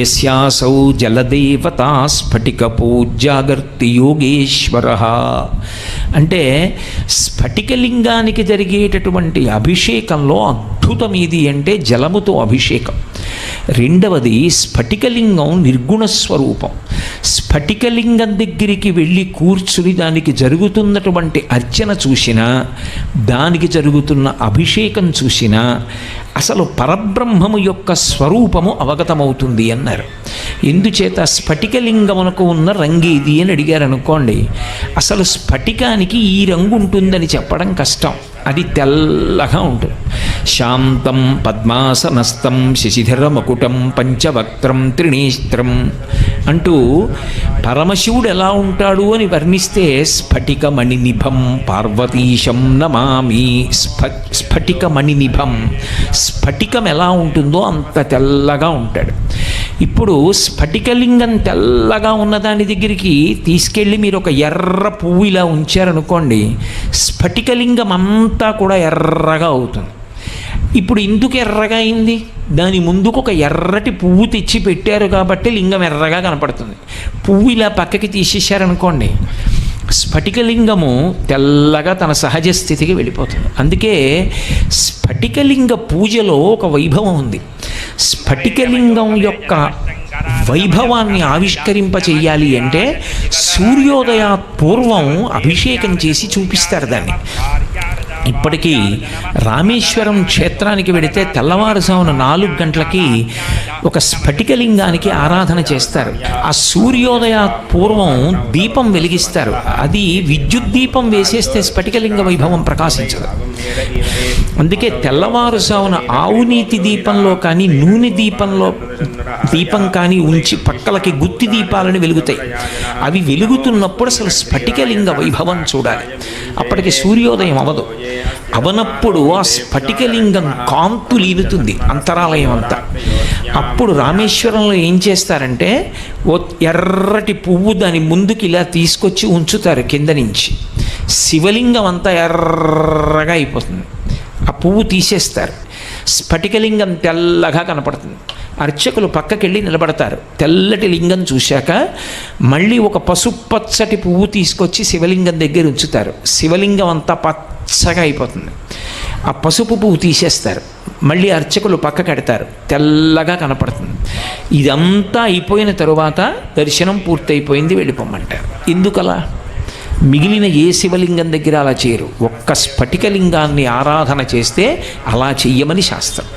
యస్యాసౌ జలదేవతా స్ఫటికపూజ్యాగర్తి యోగేశ్వర. అంటే స్ఫటికలింగానికి జరిగేటటువంటి అభిషేకంలో అద్భుతం ఏది అంటే జలముతో అభిషేకం. రెండవది స్ఫటికలింగం నిర్గుణ స్వరూపం. స్ఫటికలింగం దగ్గరికి వెళ్ళి కూర్చుని దానికి జరుగుతున్నటువంటి అర్చన చూసినా, దానికి జరుగుతున్న అభిషేకం చూసినా అసలు పరబ్రహ్మము యొక్క స్వరూపము అవగతమవుతుంది అన్నారు. ఎందుచేత స్ఫటికలింగమునకు ఉన్న రంగేది అని అడిగారు అనుకోండి, అసలు స్ఫటికానికి ఈ రంగు ఉంటుందని చెప్పడం కష్టం. అది తెల్లగా ఉంటుంది. శాంతం పద్మాసనస్థం శశిధర మకుటం పంచవక్త్రం త్రినేత్రం అంటూ పరమశివుడు ఎలా ఉంటాడు అని వర్ణిస్తే స్ఫటిక మణినిభం పార్వతీశం నమామి. స్ఫటిక మణినిభం, స్ఫటికం ఎలా ఉంటుందో అంత తెల్లగా ఉంటాడు. ఇప్పుడు స్ఫటికలింగం తెల్లగా ఉన్నదాని దగ్గరికి తీసుకెళ్ళి మీరు ఒక ఎర్ర పువ్వు ఇలా ఉంచారనుకోండి, స్ఫటికలింగం అంతా కూడా ఎర్రగా అవుతుంది. ఇప్పుడు ఎందుకు ఎర్రగా అయింది? దాని ముందుకు ఒక ఎర్రటి పువ్వు తెచ్చి పెట్టారు కాబట్టి లింగం ఎర్రగా కనపడుతుంది. పువ్వు ఇలా పక్కకి తీసేశారనుకోండి, స్ఫటికలింగము తెల్లగా తన సహజ స్థితికి వెళ్ళిపోతుంది. అందుకే స్ఫటికలింగ పూజలో ఒక వైభవం ఉంది. స్ఫటికలింగం యొక్క వైభవాన్ని ఆవిష్కరింపచేయాలి అంటే సూర్యోదయ పూర్వం అభిషేకం చేసి చూపిస్తారు దాన్ని. ఇప్పటికీ రామేశ్వరం క్షేత్రానికి వెడితే తెల్లవారుజామున 4 గంటలకి ఒక స్ఫటికలింగానికి ఆరాధన చేస్తారు. ఆ సూర్యోదయ పూర్వం దీపం వెలిగిస్తారు. అది విద్యుత్ దీపం వేసేస్తే స్ఫటికలింగ వైభవం ప్రకాశించదు. అందుకే తెల్లవారుజామున ఆవునీతి దీపంలో కానీ నూనె దీపం కానీ ఉంచి పక్కలకి గుత్తి దీపాలను వెలుగుతాయి. అవి వెలుగుతున్నప్పుడు అసలు స్ఫటికలింగ వైభవం చూడాలి. అప్పటికి సూర్యోదయం అవనప్పుడు ఆ స్ఫటికలింగం కాంతు లీనుతుంది అంతరాలయం అంతా. అప్పుడు రామేశ్వరంలో ఏం చేస్తారంటే ఓ ఎర్రటి పువ్వు దాని ముందుకి ఇలా తీసుకొచ్చి ఉంచుతారు కింద నుంచి. శివలింగం అంతా ఎర్రగా అయిపోతుంది. ఆ పువ్వు తీసేస్తారు. స్ఫటికలింగం తెల్లగా కనపడుతుంది. అర్చకులు పక్కకెళ్ళి నిలబడతారు. తెల్లటి లింగం చూశాక మళ్ళీ ఒక పసుపచ్చటి పువ్వు తీసుకొచ్చి శివలింగం దగ్గర ఉంచుతారు. శివలింగం అంతా పచ్చగా అయిపోతుంది. ఆ పసుపు పువ్వు తీసేస్తారు. మళ్ళీ అర్చకులు పక్కకెడతారు. తెల్లగా కనపడుతుంది. ఇదంతా అయిపోయిన తరువాత దర్శనం పూర్తయిపోయింది, వెళ్ళిపోమంటారు. ఎందుకలా? మిగిలిన ఏ శివలింగం దగ్గర అలా చేయరు. ఒక్క స్ఫటికలింగాన్ని ఆరాధన చేస్తే అలా చెయ్యమని శాస్త్రం.